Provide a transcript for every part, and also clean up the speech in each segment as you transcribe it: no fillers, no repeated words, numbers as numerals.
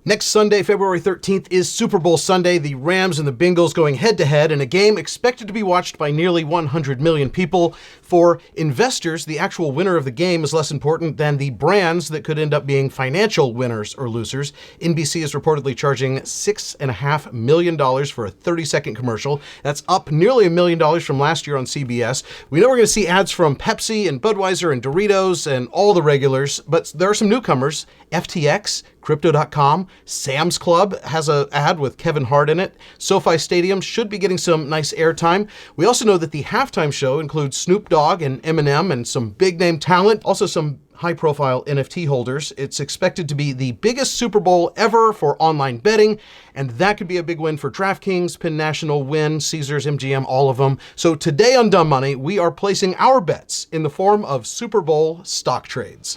Next Sunday, February 13th, is Super Bowl Sunday. The Rams and the Bengals going head-to-head in a game expected to be watched by nearly 100 million people. For investors, the actual winner of the game is less important than the brands that could end up being financial winners or losers. NBC is reportedly charging $6.5 million for a 30-second commercial. That's up nearly $1 million from last year on CBS. We know we're going to see ads from Pepsi and Budweiser and Doritos and all the regulars, but there are some newcomers. FTX, Crypto.com, Sam's Club has an ad with Kevin Hart in it. SoFi Stadium should be getting some nice airtime. We also know that the halftime show includes Snoop Dogg and Eminem and some big-name talent, also some high-profile NFT holders. It's expected to be the biggest Super Bowl ever for online betting, and that could be a big win for DraftKings, Penn National, Wynn, Caesars, MGM, all of them. So today on Dumb Money, we are placing our bets in the form of Super Bowl stock trades.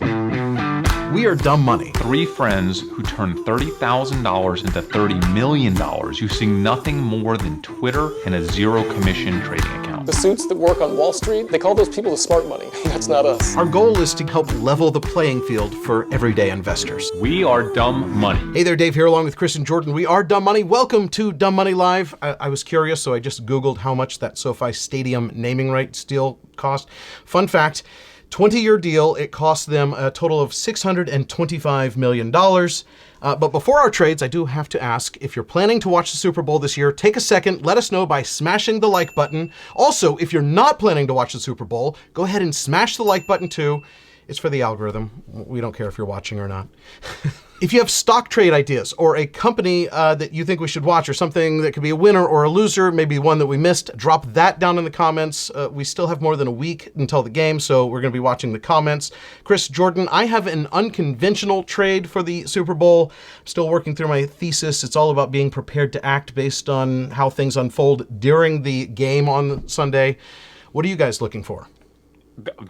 We are Dumb Money. Three friends who turned $30,000 into $30 million using nothing more than Twitter and a zero-commission trading account. The suits that work on Wall Street, they call those people the smart money. That's not us. Our goal is to help level the playing field for everyday investors. We are Dumb Money. Hey there, Dave here, along with Chris and Jordan. We are Dumb Money. Welcome to Dumb Money Live. I was curious, so I just Googled how much that SoFi Stadium naming rights deal cost. Fun fact, 20-year deal, it cost them a total of $625 million. But before our trades, I do have to ask, if you're planning to watch the Super Bowl this year, take a second, let us know by smashing the like button. Also, if you're not planning to watch the Super Bowl, go ahead and smash the like button too. It's for the algorithm. We don't care if you're watching or not. If you have stock trade ideas or a company that you think we should watch or something that could be a winner or a loser, maybe one that we missed, drop that down in the comments. We still have more than a week until the game, so we're going to be watching the comments. Chris, Jordan, I have an unconventional trade for the Super Bowl. I'm still working through my thesis. It's all about being prepared to act based on how things unfold during the game on Sunday. What are you guys looking for?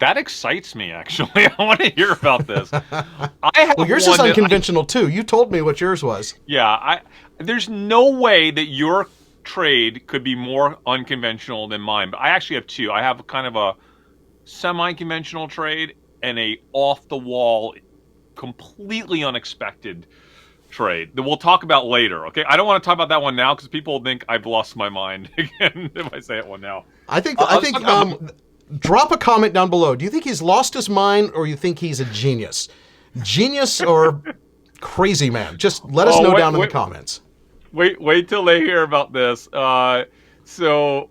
That excites me, actually. I want to hear about this. Well, yours is unconventional, too. You told me what yours was. Yeah, there's no way that your trade could be more unconventional than mine. But I actually have two. I have kind of a semi-conventional trade and a off-the-wall, completely unexpected trade that we'll talk about later, okay? I don't want to talk about that one now because people think I've lost my mind again if I say it one now. I think drop a comment down below. Do you think he's lost his mind or you think he's a genius? Genius or crazy man? Just let us know down in the comments. Wait till they hear about this. So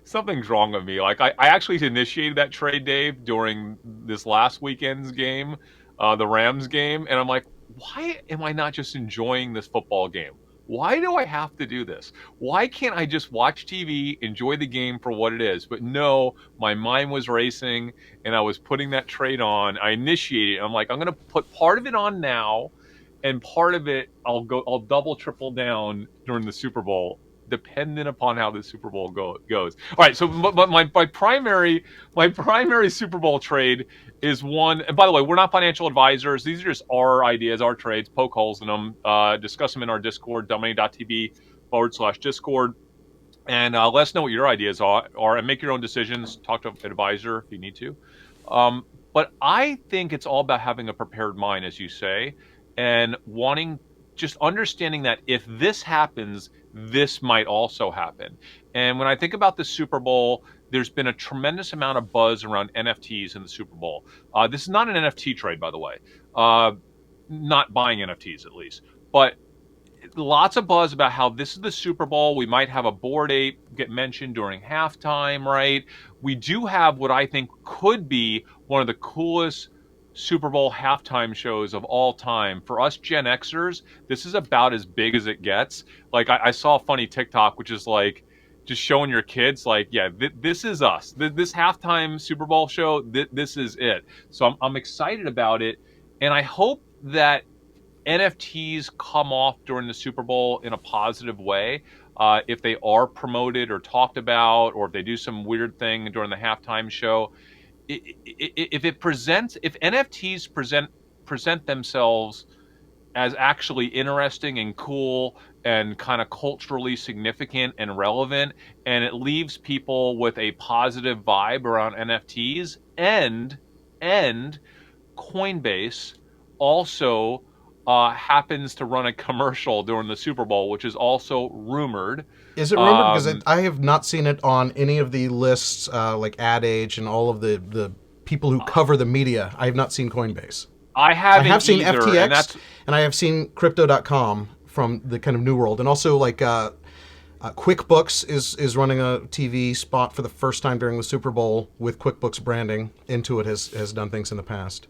something's wrong with me. Like I actually initiated that trade, Dave, during this last weekend's game, the Rams game. And I'm like, why am I not just enjoying this football game? Why do I have to do this? Why can't I just watch TV, enjoy the game for what it is? But no, my mind was racing and I was putting that trade on. I initiated it. I'm like, I'm going to put part of it on now and part of it I'll double, triple down during the Super Bowl, dependent upon how the Super Bowl goes. All right, so but my primary Super Bowl trade is one, and by the way, we're not financial advisors. These are just our ideas, our trades, poke holes in them, discuss them in our Discord, dumbmoney.tv/Discord, and let us know what your ideas are and make your own decisions. Talk to an advisor if you need to. But I think it's all about having a prepared mind, as you say, and just understanding that if this happens, this might also happen. And when I think about the Super Bowl, there's been a tremendous amount of buzz around NFTs in the Super Bowl. This is not an NFT trade, by the way. Not buying NFTs, at least. But lots of buzz about how this is the Super Bowl. We might have a Bored Ape get mentioned during halftime, right? We do have what I think could be one of the coolest Super Bowl halftime shows of all time. For us Gen Xers, this is about as big as it gets. Like I saw a funny TikTok, which is like just showing your kids, like, yeah, this is us. This halftime Super Bowl show, this is it. So I'm excited about it, and I hope that NFTs come off during the Super Bowl in a positive way. If they are promoted or talked about, or if they do some weird thing during the halftime show. If NFTs present themselves as actually interesting and cool and kind of culturally significant and relevant, and it leaves people with a positive vibe around NFTs, and Coinbase also happens to run a commercial during the Super Bowl, which is also rumored. Is it rumored? Because I have not seen it on any of the lists, like Ad Age and all of the people who cover the media. I have not seen Coinbase. I I have seen either, FTX, and I have seen Crypto.com from the kind of new world, and also like QuickBooks is running a TV spot for the first time during the Super Bowl with QuickBooks branding. Intuit has done things in the past.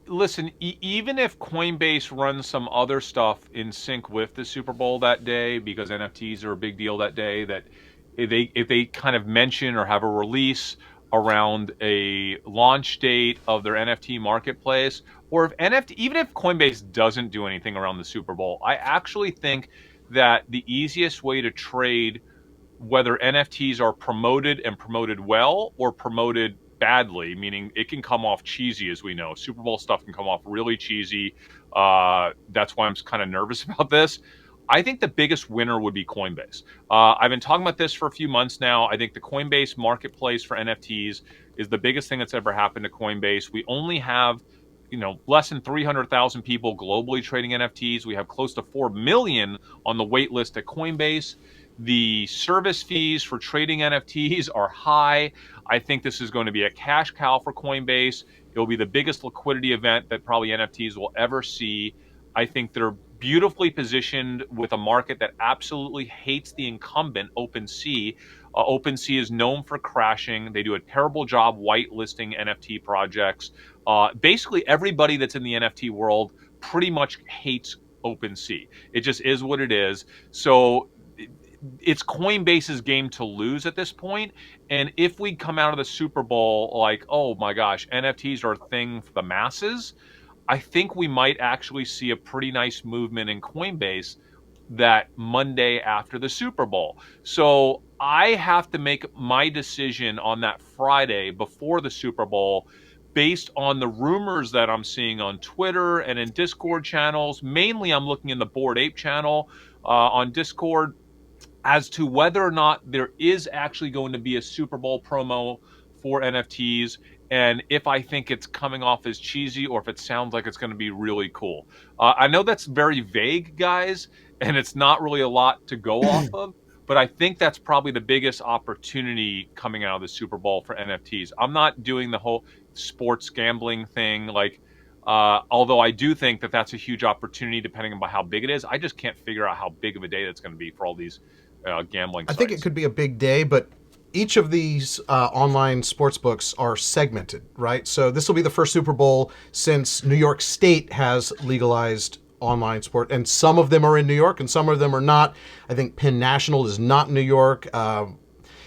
Listen, even if Coinbase runs some other stuff in sync with the Super Bowl that day, because NFTs are a big deal that day, that if they kind of mention or have a release around a launch date of their NFT marketplace, or if even if Coinbase doesn't do anything around the Super Bowl, I actually think that the easiest way to trade, whether NFTs are promoted and promoted well or promoted badly, meaning it can come off cheesy, as we know. Super Bowl stuff can come off really cheesy. That's why I'm kind of nervous about this. I think the biggest winner would be Coinbase. I've been talking about this for a few months now. I think the Coinbase marketplace for NFTs is the biggest thing that's ever happened to Coinbase. We only have, less than 300,000 people globally trading NFTs. We have close to 4 million on the wait list at Coinbase. The service fees for trading NFTs are high. I think this is going to be a cash cow for Coinbase. It will be the biggest liquidity event that probably NFTs will ever see. I think they're beautifully positioned with a market that absolutely hates the incumbent, OpenSea. OpenSea is known for crashing. They do a terrible job whitelisting NFT projects. Basically, everybody that's in the NFT world pretty much hates OpenSea. It just is what it is. So it's Coinbase's game to lose at this point. And if we come out of the Super Bowl like, oh my gosh, NFTs are a thing for the masses, I think we might actually see a pretty nice movement in Coinbase that Monday after the Super Bowl. So I have to make my decision on that Friday before the Super Bowl based on the rumors that I'm seeing on Twitter and in Discord channels. Mainly I'm looking in the Bored Ape channel on Discord as to whether or not there is actually going to be a Super Bowl promo for NFTs, and if I think it's coming off as cheesy or if it sounds like it's going to be really cool. I know that's very vague, guys, and it's not really a lot to go off of, but I think that's probably the biggest opportunity coming out of the Super Bowl for NFTs. I'm not doing the whole sports gambling thing, although I do think that that's a huge opportunity depending on how big it is. I just can't figure out how big of a day that's going to be for all these gambling sites. I think it could be a big day, but each of these online sports books are segmented, right? So this will be the first Super Bowl since New York State has legalized online sport, and some of them are in New York and some of them are not. I think Penn National is not in New York.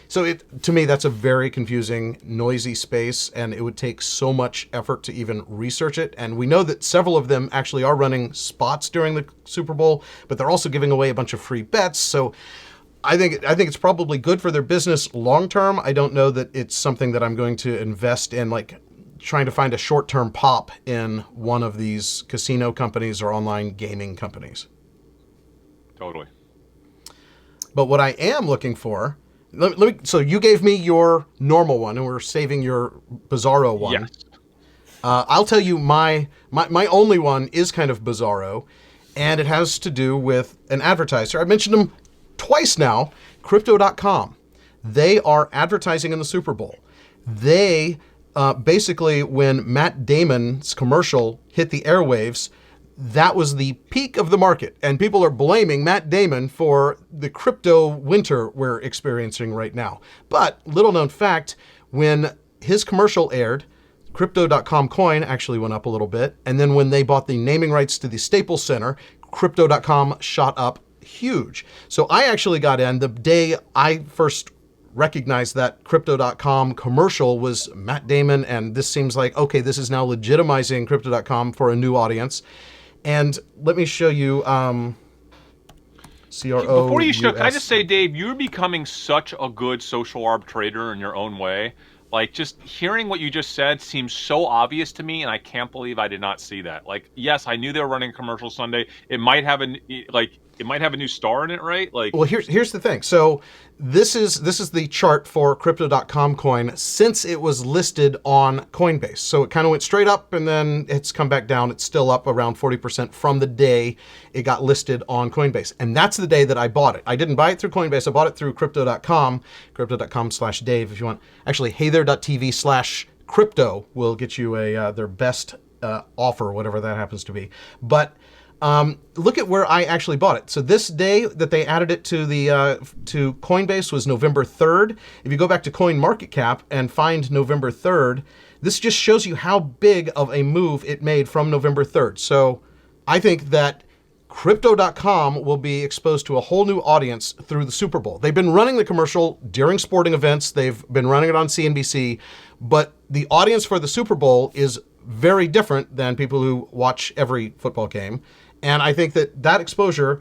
So to me, that's a very confusing, noisy space, and it would take so much effort to even research it. And we know that several of them actually are running spots during the Super Bowl, but they're also giving away a bunch of free bets. So I think it's probably good for their business long term. I don't know that it's something that I'm going to invest in, like trying to find a short-term pop in one of these casino companies or online gaming companies. Totally. But what I am looking for, so you gave me your normal one, and we're saving your bizarro one. Yes. I'll tell you my only one is kind of bizarro, and it has to do with an advertiser. I mentioned them twice now, Crypto.com. They are advertising in the Super Bowl. They basically, when Matt Damon's commercial hit the airwaves, that was the peak of the market. And people are blaming Matt Damon for the crypto winter we're experiencing right now. But little known fact, when his commercial aired, Crypto.com coin actually went up a little bit. And then when they bought the naming rights to the Staples Center, Crypto.com shot up huge. So I actually got in the day I first recognized that Crypto.com commercial was Matt Damon, and this seems like, okay, this is now legitimizing Crypto.com for a new audience. And let me show you CRO. Before you show, can I just say, Dave, you're becoming such a good social arb trader in your own way. Like, just hearing what you just said seems so obvious to me, and I can't believe I did not see that. Like, yes, I knew they were running a commercial Sunday. It might have a new star in it, right? Like, well, here's the thing. So This is the chart for Crypto.com coin since it was listed on Coinbase. So it kind of went straight up and then it's come back down. It's still up around 40% from the day it got listed on Coinbase. And that's the day that I bought it. I didn't buy it through Coinbase. I bought it through Crypto.com, Crypto.com/Dave if you want. Actually, heythere.tv/crypto will get you their best offer, whatever that happens to be. But look at where I actually bought it. So this day that they added it to to Coinbase was November 3rd. If you go back to CoinMarketCap and find November 3rd, this just shows you how big of a move it made from November 3rd. So I think that Crypto.com will be exposed to a whole new audience through the Super Bowl. They've been running the commercial during sporting events. They've been running it on CNBC, but the audience for the Super Bowl is very different than people who watch every football game. And I think that exposure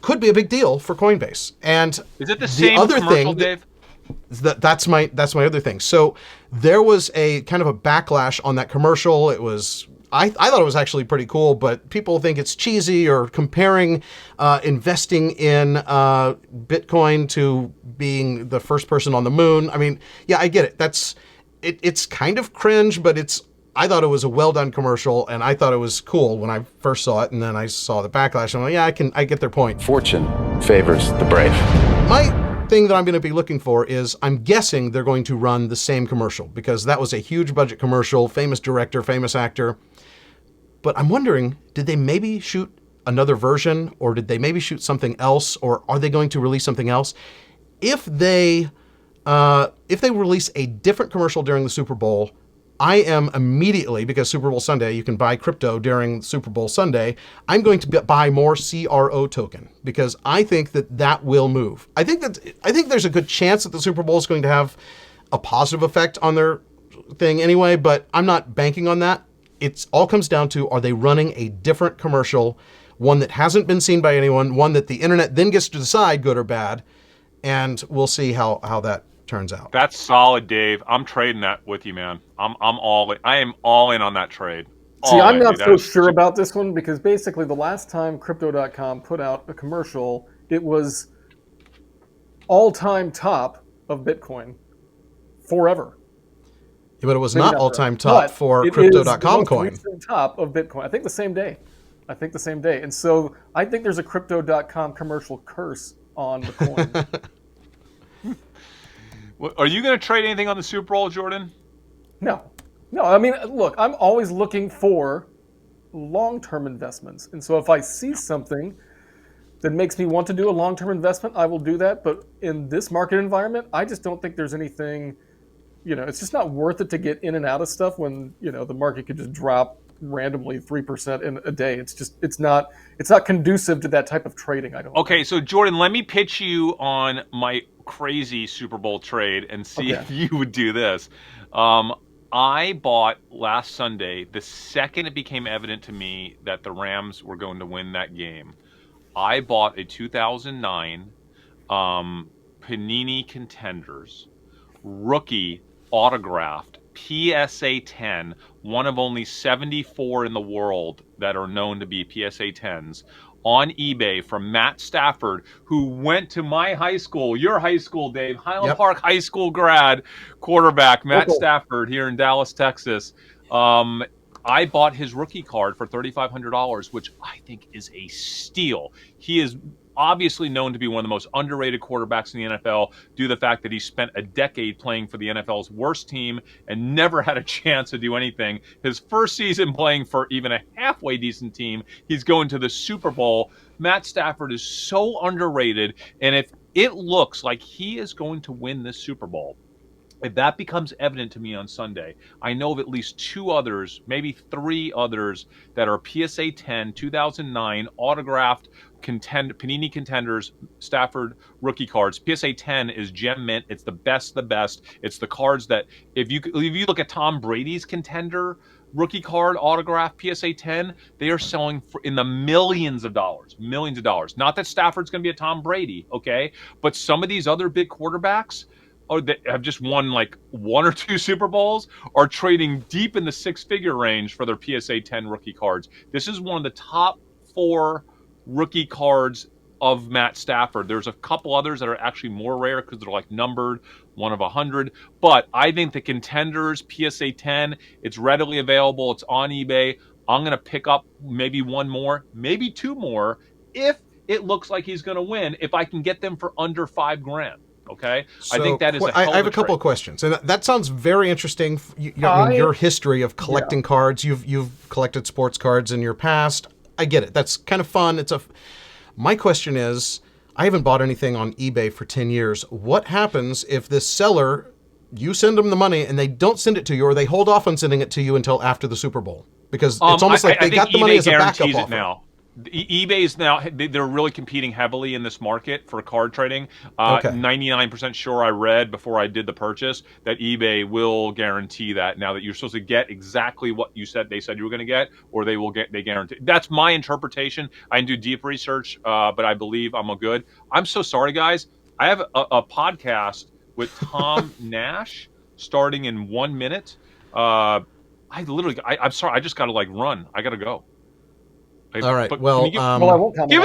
could be a big deal for Coinbase. And is it the same other commercial, thing, Dave? That's my other thing. So there was a kind of a backlash on that commercial. It was I thought it was actually pretty cool, but people think it's cheesy or comparing investing in Bitcoin to being the first person on the moon. I mean, yeah, I get it. It's kind of cringe, but I thought it was a well-done commercial, and I thought it was cool when I first saw it, and then I saw the backlash, and I'm like, yeah, I get their point. Fortune favors the brave. My thing that I'm going to be looking for is, I'm guessing they're going to run the same commercial, because that was a huge budget commercial, famous director, famous actor. But I'm wondering, did they maybe shoot another version, or did they maybe shoot something else, or are they going to release something else? If they release a different commercial during the Super Bowl, I am immediately, because Super Bowl Sunday, you can buy crypto during Super Bowl Sunday, I'm going to buy more CRO token, because I think that will move. I think there's a good chance that the Super Bowl is going to have a positive effect on their thing anyway, but I'm not banking on that. It all comes down to, are they running a different commercial, one that hasn't been seen by anyone, one that the internet then gets to decide, good or bad, and we'll see how that turns out. That's solid, Dave. I'm trading that with you, man. I'm all in. I am all in on that trade. See, I'm not so sure about this one, because basically the last time Crypto.com put out a commercial, it was all-time top of Bitcoin forever. Yeah, but it was not all-time top for Crypto.com coin. It is the most top of Bitcoin. I think the same day. And so I think there's a Crypto.com commercial curse on the coin. Are you going to trade anything on the Super Bowl, Jordan? No. I mean, look, I'm always looking for long-term investments. And so if I see something that makes me want to do a long-term investment, I will do that. But in this market environment, I just don't think there's anything, it's just not worth it to get in and out of stuff when, the market could just drop randomly 3% in a day. It's not conducive to that type of trading, I don't think. Okay, so Jordan, let me pitch you on my crazy Super Bowl trade and see if you would do this. I bought last Sunday, the second it became evident to me that the Rams were going to win that game, I bought a 2009 Panini Contenders rookie autographed PSA 10, one of only 74 in the world that are known to be PSA 10s, on eBay from Matt Stafford, who went to my high school, your high school, Dave, Highland Park High School grad, quarterback, Matt Stafford here in Dallas, Texas. I bought his rookie card for $3,500, which I think is a steal. He is obviously known to be one of the most underrated quarterbacks in the NFL due to the fact that he spent a decade playing for the NFL's worst team and never had a chance to do anything. His first season playing for even a halfway decent team, he's going to the Super Bowl. Matt Stafford is so underrated, and if it looks like he is going to win this Super Bowl, if that becomes evident to me on Sunday, I know of at least 2 others, maybe 3 others that are PSA 10, 2009 autographed Panini Contenders Stafford rookie cards. PSA 10 is gem mint. It's the best. It's the cards that if you look at Tom Brady's Contender rookie card autograph PSA 10, they are selling in the millions of dollars. Not that Stafford's going to be a Tom Brady, okay? But some of these other big quarterbacks that have just won like 1 or 2 Super Bowls are trading deep in the 6-figure range for their PSA 10 rookie cards. This is one of the top 4 rookie cards of Matt Stafford. There's a couple others that are actually more rare because they're like numbered, 1 of 100. But I think the Contenders PSA 10, it's readily available. It's on eBay. I'm going to pick up maybe 1 more, maybe 2 more if it looks like he's going to win, if I can get them for under $5,000. Okay, So, I think that is. I have a couple of questions, and that sounds very interesting. I mean, your history of collecting cards, you've collected sports cards in your past. I get it. That's kind of fun. My question is, I haven't bought anything on eBay for 10 years. What happens if this seller, you send them the money and they don't send it to you, or they hold off on sending it to you until after the Super Bowl? Because it's almost like they got the money as a backup offer. Now. eBay is now, they're really competing heavily in this market for card trading. Okay. 99% sure I read before I did the purchase that eBay will guarantee that now that you're supposed to get exactly what they said you were going to get, or they guarantee. That's my interpretation. I didn't do deep research, but I believe I'm good. I'm so sorry, guys. I have a podcast with Tom Nash starting in 1 minute. I'm sorry. I just got to run. I got to go. All right. Well, I won't comment. Give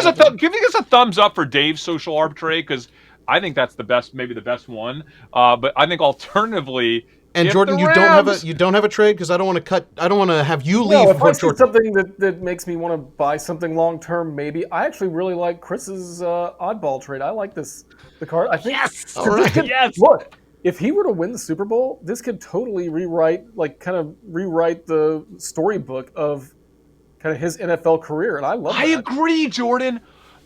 us a thumbs up for Dave's social arbitrage, because I think that's the best, maybe the best one. But I think alternatively, and Jordan, you don't have a trade, because I don't want to have you leave. If I see something that makes me want to buy something long term, maybe. I actually really like Chris's oddball trade. I like the card. I think. Yes. All right. Yes. Look, if he were to win the Super Bowl, this could totally rewrite the storybook of kind of his NFL career, and I love that. I agree, Jordan.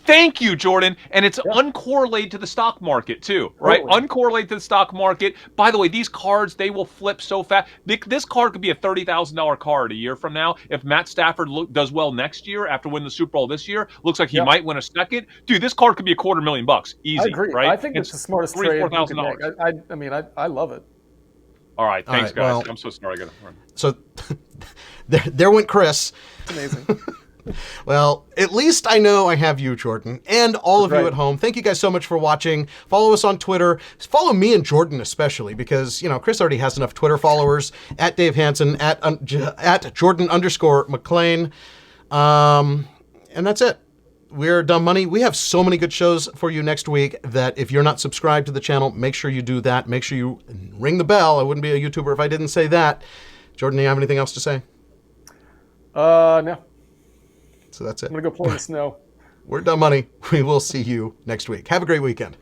Thank you, Jordan. And it's uncorrelated to the stock market, too, right? Totally. Uncorrelated to the stock market. By the way, these cards, they will flip so fast. This card could be a $30,000 card a year from now. If Matt Stafford does well next year after winning the Super Bowl this year, looks like he might win a second. Dude, this card could be $250,000. Easy, I agree. Right? I think it's the smartest trade. $4,000. I love it. All right, thanks, guys. Well, I'm so sorry. I got to run. So there went Chris. It's amazing. Well, at least I know I have you, Jordan, and all of you at home. Thank you guys so much for watching. Follow us on Twitter. Follow me and Jordan especially, because Chris already has enough Twitter followers. At Dave Hansen, at Jordan_McLean. And that's it. We're Dumb Money. We have so many good shows for you next week that if you're not subscribed to the channel, make sure you do that. Make sure you ring the bell. I wouldn't be a YouTuber if I didn't say that. Jordan, do you have anything else to say? No. So that's it. I'm going to go play in the snow. We're Dumb Money. We will see you next week. Have a great weekend.